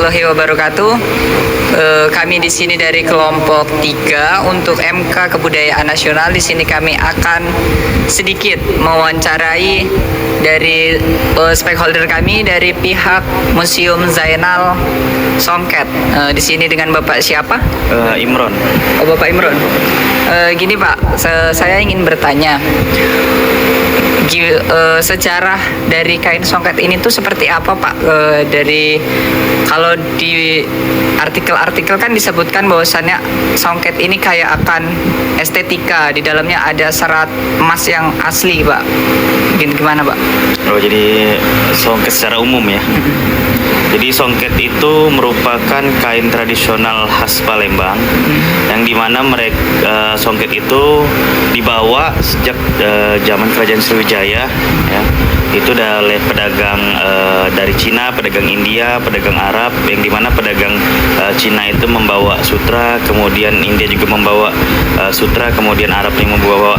warahmatullahi wabarakatuh. Kami di sini dari kelompok 3 untuk MK Kebudayaan Nasional. Di sini kami akan sedikit mewawancarai dari stakeholder kami dari pihak Museum Zainal Songket. Di sini dengan Bapak siapa? Imron. Oh, Bapak Imron. Gini Pak, saya ingin bertanya. Sejarah dari kain songket ini tuh seperti apa Pak? Dari kalau di artikel-artikel kan disebutkan bahwasannya songket ini kayak akan estetika, di dalamnya ada serat emas yang asli Pak. Gimana Pak? Oh, jadi songket secara umum ya. Jadi songket itu merupakan kain tradisional khas Palembang, yang dimana mereka songket itu dibawa sejak zaman Kerajaan Sriwijaya, ya. Itu oleh pedagang dari Cina, pedagang India, pedagang Arab, yang dimana pedagang Cina itu membawa sutra, kemudian India juga membawa sutra, kemudian Arab yang membawa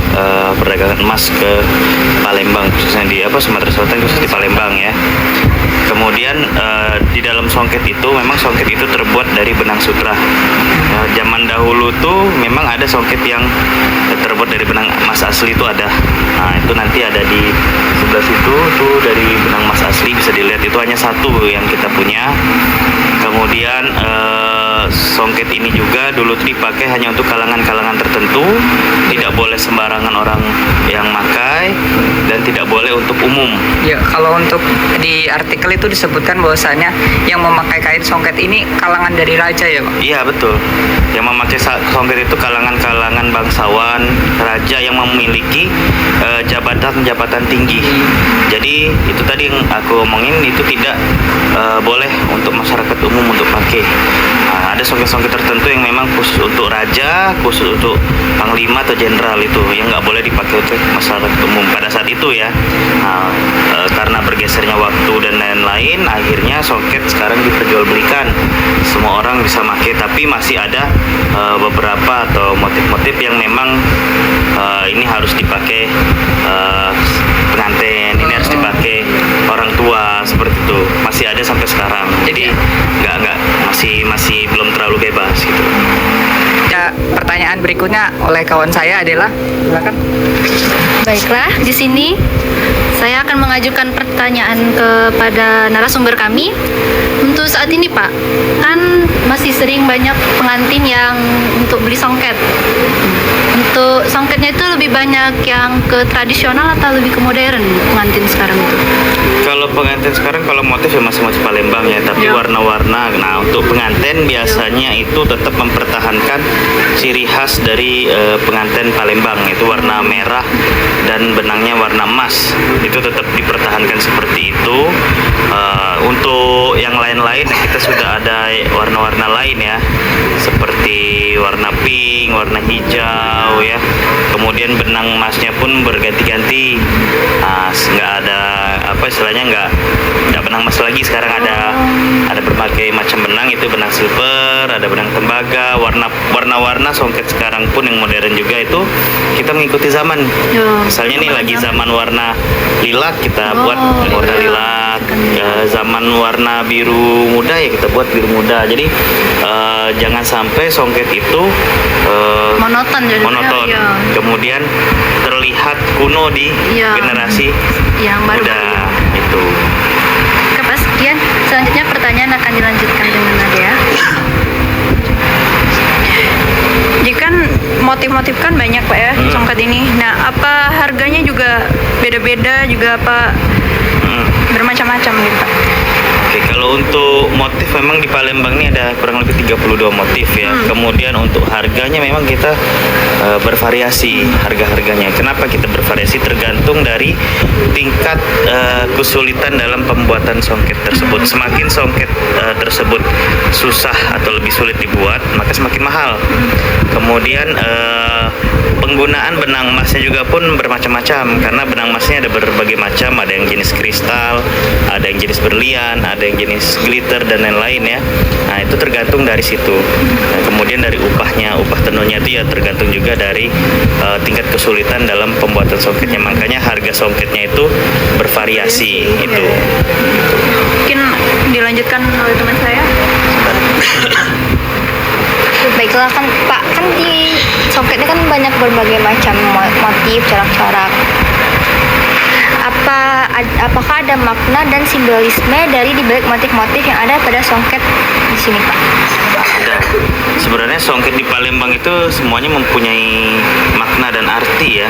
perdagangan emas ke Palembang, khususnya di Sumatera Selatan, khususnya di Palembang ya. Kemudian di dalam songket itu memang songket itu terbuat dari benang sutra. Zaman dahulu tuh memang ada songket yang terbuat dari benang emas asli, itu ada. Nah, itu nanti ada di sebelah situ tuh, dari benang emas asli bisa dilihat, itu hanya satu yang kita punya. Kemudian songket ini juga dulu tuh dipakai hanya untuk kalangan-kalangan tertentu, tidak boleh sembarangan orang yang makai, dan tidak boleh untuk umum. Ya, kalau untuk di artikel itu disebutkan bahwasannya yang memakai kain songket ini kalangan dari raja ya Pak? Iya betul. Yang memakai songket itu kalangan-kalangan bangsawan, raja yang memiliki jabatan-jabatan tinggi. Jadi itu tadi yang aku omongin, itu tidak boleh untuk masyarakat umum untuk pakai. Nah, ada songket-songket tertentu yang memang khusus untuk raja, khusus untuk panglima atau jenderal, itu yang nggak boleh dipakai untuk masyarakat umum pada saat itu ya. Nah, karena bergesernya waktu dan lain-lain, akhirnya songket sekarang diperjualbelikan, semua orang bisa pakai, tapi masih ada beberapa atau motif-motif yang memang ini harus dipakai pengantin, ini harus dipakai orang tua, seperti itu masih ada sampai sekarang. Jadi nggak masih belum terlalu bebas gitu. Ya, pertanyaan berikutnya oleh kawan saya adalah, silakan. Baiklah, di sini saya akan mengajukan pertanyaan kepada narasumber kami. Untuk saat ini Pak, kan masih sering banyak pengantin yang untuk beli songket. Untuk songketnya itu lebih banyak yang ke tradisional atau lebih ke modern pengantin sekarang itu? Kalau pengantin sekarang, kalau motif ya masih motif Palembang ya, tapi warna-warna. Nah, untuk pengantin biasanya itu tetap mempertahankan ciri khas dari pengantin Palembang, itu warna merah dan benangnya warna emas. Itu tetap dipertahankan seperti itu. Untuk yang lain-lain kita sudah ada warna-warna lain ya, seperti warna pink, warna hijau ya. Kemudian benang emasnya pun berganti-ganti. Nah, nggak ada istilahnya nggak benang emas lagi. Sekarang ada berbagai macam benang, itu benang silver, ada benang tembaga, warna-warna songket sekarang pun yang modern juga itu kita mengikuti zaman. Misalnya nih lagi zaman warna lilac, kita buat warna lilac. Zaman warna biru muda ya kita buat biru muda. Jadi jangan sampai songket itu monoton. Ya. Kemudian terlihat kuno di generasi yang baru muda itu. Oke Pak, sekian. Selanjutnya pertanyaan akan dilanjutkan dengan Nadia. Jadi kan motif-motif kan banyak Pak ya, songket ini. Nah, apa harganya juga beda-beda juga apa bermacam-macam gitu Pak? Oke, kalau untuk motif memang di Palembang ini ada kurang lebih 32 motif ya. Kemudian untuk harganya memang kita bervariasi harga-harganya. Kenapa kita bervariasi? Tergantung dari tingkat kesulitan dalam pembuatan songket tersebut. Semakin songket tersebut susah atau lebih sulit dibuat, maka semakin mahal. Kemudian penggunaan benang emasnya juga pun bermacam-macam, karena benang emasnya ada berbagai macam, ada yang jenis kristal, ada yang jenis berlian, ada yang jenis glitter dan lain-lain ya. Nah, itu tergantung dari situ. Nah, kemudian dari upah tenunnya itu ya tergantung juga dari tingkat kesulitan dalam pembuatan songketnya. Makanya harga songketnya itu bervariasi itu. Mungkin dilanjutkan oleh teman saya. Ustaz. Baiklah kan Pak, kan di songket ini kan banyak berbagai macam motif, corak-corak. Apakah ada makna dan simbolisme dari dibalik motif-motif yang ada pada songket di sini, Pak? Ada. Sebenarnya songket di Palembang itu semuanya mempunyai makna dan arti ya.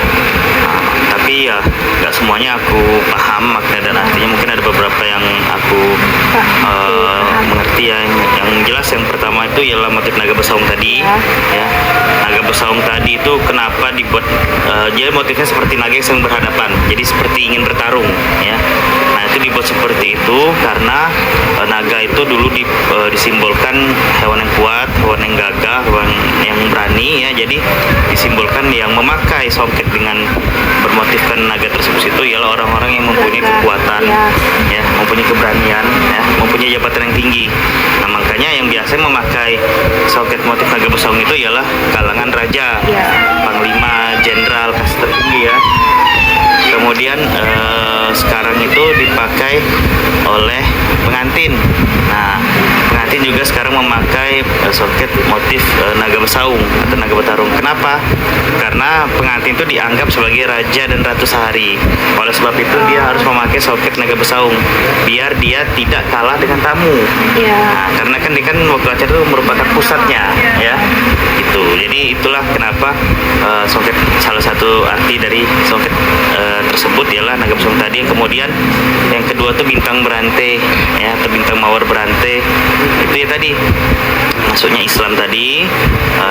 Tapi ya nggak semuanya aku paham makna dan artinya. Mungkin ada beberapa yang aku mengerti ya. Yang jelas yang pertama itu ialah motif naga besaung tadi. Ya. Naga besaung tadi itu kenapa dibuat? Jadi motifnya seperti naga yang sedang berhadapan. Jadi seperti ingin bertarung ya. Nah itu dibuat seperti itu karena naga itu dulu disimbolkan hewan yang kuat, hewan yang gagah, hewan yang berani ya. Jadi disimbolkan yang memakai songket dengan bermotifkan naga tersebut itu ialah orang-orang yang mempunyai kekuatan ya, mempunyai keberanian ya, mempunyai jabatan yang tinggi. Nah makanya yang biasa memakai songket motif naga besaung itu ialah kalangan raja, panglima, jenderal, kasih tertinggi ya. Kemudian sekarang itu dipakai oleh pengantin. Nah, pengantin juga sekarang memakai songket motif naga besaung atau naga bertarung. Kenapa? Karena pengantin itu dianggap sebagai raja dan ratu sehari. Oleh sebab itu dia harus memakai songket naga besaung biar dia tidak kalah dengan tamu. Nah, karena kan dia kan waktu acara itu merupakan pusatnya ya. Gitu. Jadi itulah kenapa songket, salah satu arti dari songket tersebut ialah naga besaung tadi. Kemudian yang kedua tuh bintang berantai ya, atau bintang mawar berantai. Itu ya tadi masuknya Islam tadi,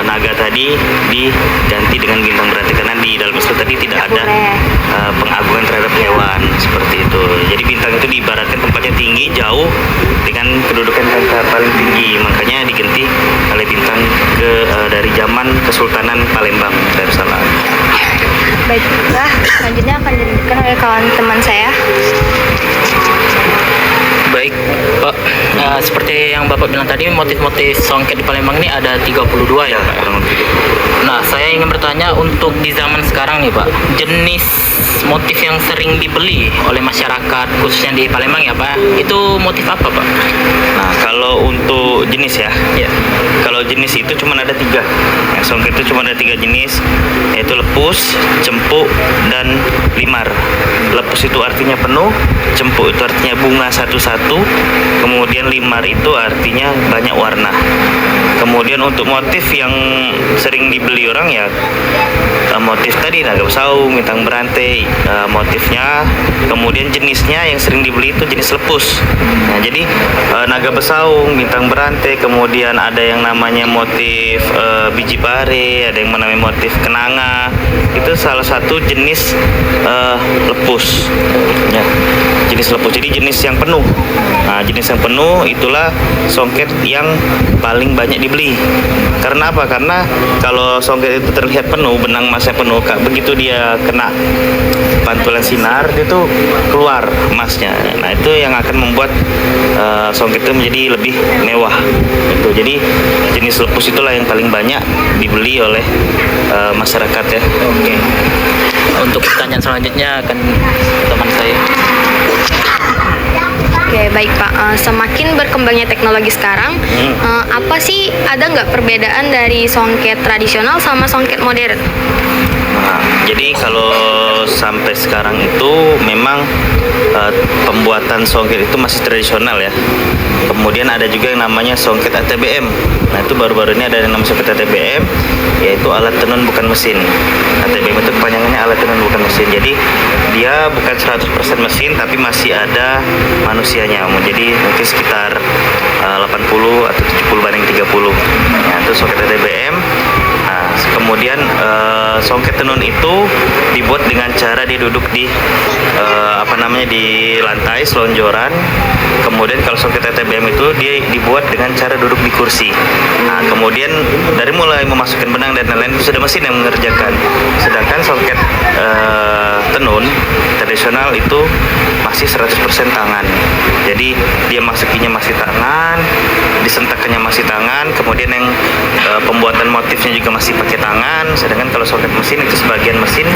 naga tadi diganti dengan bintang berantai karena di dalam Islam tadi tidak ada pengagungan terhadap hewan seperti itu. Jadi bintang itu diibaratkan tempatnya tinggi, jauh dengan kedudukan yang paling tinggi, makanya diganti oleh bintang dari zaman Kesultanan Palembang Darussalam. Baiklah, selanjutnya akan dilanjutkan oleh kawan teman saya. Baik, Pak. Seperti yang Bapak bilang tadi, motif-motif songket di Palembang ini ada 32 ya, Pak? Nah, saya ingin bertanya untuk di zaman sekarang nih, Pak, jenis motif yang sering dibeli oleh masyarakat, khususnya di Palembang ya, Pak, itu motif apa, Pak? Nah, kalau untuk jenis ya, Ya. kalau jenis itu cuma ada 3. Yang songket itu cuma ada 3 jenis, yaitu lepus, cempuk, dan limar. Lepus itu artinya penuh, cempuk itu artinya bunga satu-satu, kemudian limar itu artinya banyak warna. Kemudian untuk motif yang sering dibeli orang ya, motif tadi naga besaung, bintang berantai, motifnya. Kemudian jenisnya yang sering dibeli itu jenis lepus. Nah, jadi naga besaung, bintang berantai, kemudian ada yang namanya motif biji pare, ada yang namanya motif kenanga. Itu salah satu jenis lepus. Ya, jenis lepus. Jadi jenis yang penuh. Nah, jenis yang penuh itulah songket yang paling banyak dibeli. Karena apa? Karena kalau songket itu terlihat penuh, benang emasnya penuh, begitu dia kena pantulan sinar, dia tuh keluar emasnya. Nah, itu yang akan membuat songket itu menjadi lebih mewah. Itu. Jadi jenis lepus itulah yang paling banyak dibeli oleh masyarakat ya. Oke. Untuk pertanyaan selanjutnya akan teman saya. Oke, baik Pak. Semakin berkembangnya teknologi sekarang, apa sih, ada nggak perbedaan dari songket tradisional sama songket modern? Nah, jadi kalau sampai sekarang itu memang pembuatan songket itu masih tradisional ya. Kemudian ada juga yang namanya songket ATBM. Nah, itu baru-baru ini ada yang namanya songket ATBM, yaitu alat tenun bukan mesin. ATBM itu kepanjangannya alat tenun bukan mesin. Jadi dia bukan 100% mesin, tapi masih ada manusianya. Jadi mungkin sekitar 80 atau 70 banding 30. Nah, itu songket ATBM. Nah, kemudian songket tenun itu dibuat dengan cara dia duduk di di lantai selonjoran. Kemudian kalau songket ATBM itu dia dibuat dengan cara duduk di kursi. Nah, kemudian dari mulai memasukkan benang dan lain-lain itu sudah mesin yang mengerjakan. Sedangkan songket tenun tradisional itu masih 100% tangan. Jadi dia masukinya masih tangan, disentakannya masih tangan, kemudian yang pembuatan motifnya juga masih pakai tangan. Sedangkan kalau songket mesin itu sebagian mesin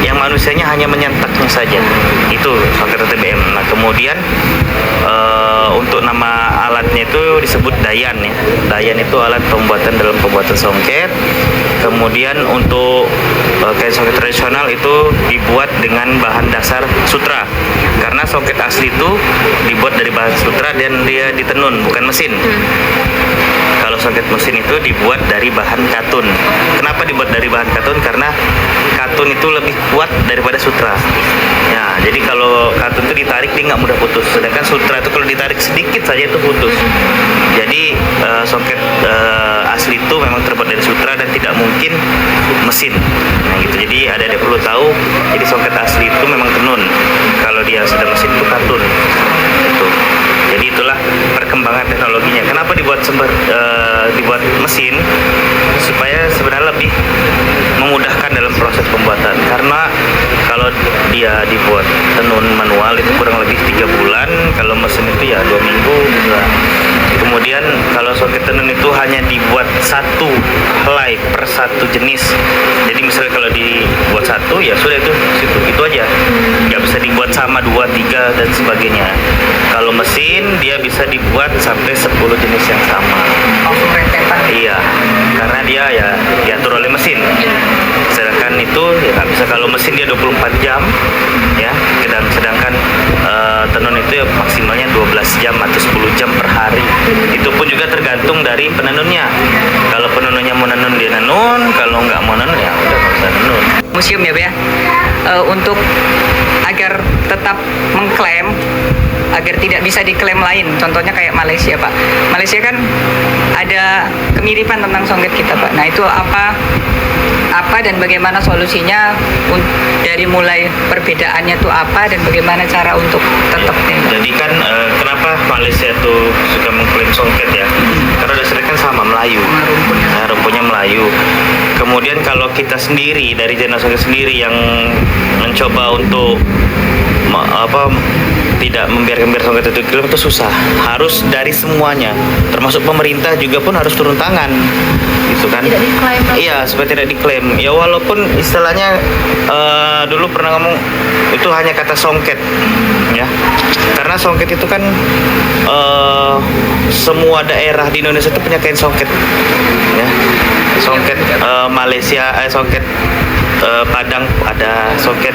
yang manusianya hanya menyentaknya saja. Itu songket ATBM. Nah, kemudian untuk nama alatnya itu disebut dayan ya. Dayan itu alat pembuatan dalam pembuatan songket. Kemudian untuk kain songket tradisional itu dibuat dengan bahan dasar sutra. Karena songket asli itu dibuat dari bahan sutra dan dia ditenun, bukan mesin. Kalau songket mesin itu dibuat dari bahan katun. Kenapa dibuat dari bahan katun? Karena katun itu lebih kuat daripada sutra. Ya, jadi kalau katun itu ditarik dia nggak mudah putus. Sedangkan sutra itu kalau ditarik sedikit saja itu putus. Jadi songket asli itu memang terbuat dari sutra dan tidak mungkin mesin. Nah gitu. Jadi ada yang perlu tahu. Jadi songket asli itu memang tenun. Kalau dia sudah mesin itu katun. Itu. Jadi itulah perkembangan teknologinya. Kenapa dibuat dibuat mesin? Supaya sebenarnya lebih memudahkan dalam proses pembuatan. Karena kalau dia dibuat tenun manual itu kurang lebih 3 bulan, kalau mesin itu ya 2 minggu gitu lah. Kemudian kalau songket tenun itu hanya dibuat satu helai per satu jenis. Jadi misalnya kalau dibuat satu ya sudah itu aja. Nggak bisa dibuat sama 2, 3 dan sebagainya. Kalau mesin dia bisa dibuat sampai 10 jenis yang sama. Langsung rentetan. Iya, karena dia ya diatur oleh mesin. Sedangkan itu ya nggak bisa, kalau mesin dia 24 jam ya, dan sedangkan tenun itu ya maksimalnya 12 jam atau 10 jam per hari. Itu pun juga tergantung dari penenunnya. Kalau penenunnya mau nenun dia nenun, kalau nggak mau nenun ya udah nggak usah nenun. Museum ya, Pak ya. Untuk agar tetap mengklaim, agar tidak bisa diklaim lain. Contohnya kayak Malaysia, Pak. Malaysia kan ada kemiripan tentang songket kita, Pak. Nah, itu apa dan bagaimana solusinya dari mulai perbedaannya itu apa dan bagaimana cara untuk tetap Jadi kan kenapa Malaysia tuh suka mengklaim songket ya? Karena dasarnya kan sama Melayu. Nah, rumputnya Melayu. Kemudian kalau kita sendiri dari Jana Songket sendiri yang mencoba untuk tidak membiarkan songket itu diklaim itu susah. Harus dari semuanya, termasuk pemerintah juga pun harus turun tangan, gitu kan? Tidak diklaim lagi. Iya, supaya tidak diklaim. Ya walaupun istilahnya dulu pernah ngomong itu hanya kata songket, ya. Karena songket itu kan semua daerah di Indonesia itu punya kain songket, ya. Songket Malaysia, songket Padang ada, songket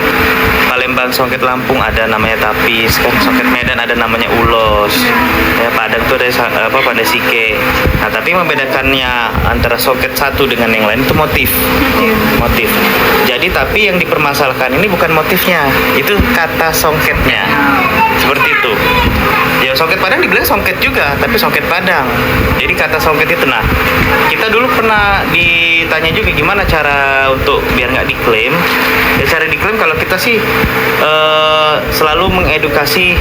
Palembang, songket Lampung ada namanya tapis kan, songket Medan ada namanya ulos, ya Padang itu ada pandai sike. Nah tapi membedakannya antara songket satu dengan yang lain itu motif. Jadi tapi yang dipermasalahkan ini bukan motifnya, itu kata songketnya, seperti itu. Ya songket Padang dibilang songket juga, tapi songket Padang. Jadi kata songket itu, nah kita dulu pernah ditanya juga gimana cara untuk biar nggak diklaim. Ya cara diklaim kalau kita sih selalu mengedukasi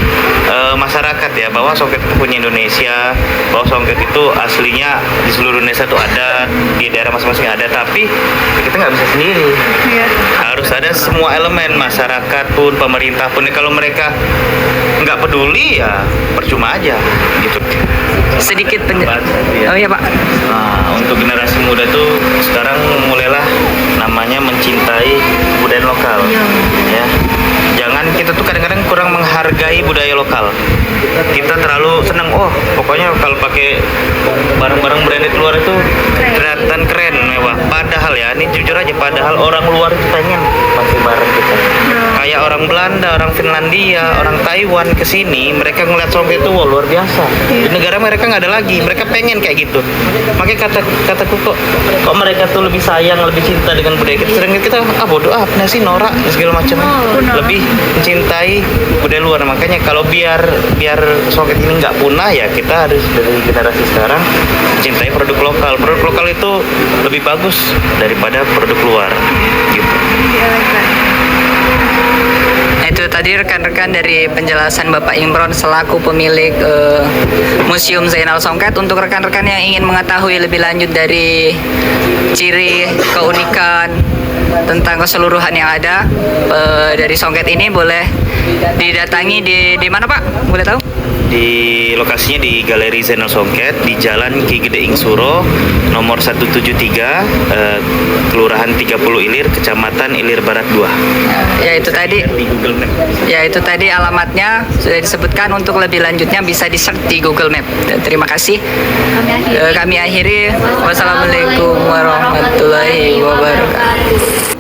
masyarakat ya bahwa songket itu punya Indonesia, bahwa songket itu aslinya di seluruh Indonesia itu ada, di daerah masing-masing ada, tapi kita nggak bisa sendiri. Harus ada semua elemen, masyarakat pun, pemerintah pun. Kalau mereka nggak peduli ya percuma aja gitu. sedikit Oh iya, Pak. Nah, untuk generasi muda tuh sekarang mulailah namanya mencintai budaya lokal. Ya. Jangan kita tuh kadang-kadang kurang menghargai budaya lokal. Kita terlalu senang, pokoknya kalau pakai barang-barang branded luar itu kelihatan keren, mewah. Padahal ya, ini jujur aja, padahal orang luar itu pengen pakai barang kita. Kayak orang Belanda, orang Finlandia, orang Taiwan kesini, mereka ngeliat songket itu wah luar biasa. Di negara mereka nggak ada lagi, mereka pengen kayak gitu. Makanya kataku kok mereka tuh lebih sayang, lebih cinta dengan budaya kita. Sedangkan kita bodoh apa sih, norak segala macam. Lebih mencintai budaya luar. Makanya kalau biar songket ini nggak punah ya kita harus dari generasi sekarang mencintai produk lokal. Produk lokal itu lebih bagus daripada produk luar gitu. Itu tadi rekan-rekan dari penjelasan Bapak Imron selaku pemilik Museum Zainal Songket. Untuk rekan-rekan yang ingin mengetahui lebih lanjut dari ciri, keunikan, tentang keseluruhan yang ada dari Songket ini, boleh didatangi di mana Pak? Boleh tahu? Di lokasinya di Galeri Zainal Songket di Jalan Ki Gede Suro nomor 173 Kelurahan 30 Ilir, Kecamatan Ilir Barat 2. Ya itu tadi. Di Google Map. Ya itu tadi alamatnya sudah disebutkan. Untuk lebih lanjutnya bisa di-search di Google Map. Dan terima kasih. Kami akhiri. Wassalamualaikum warahmatullahi wabarakatuh.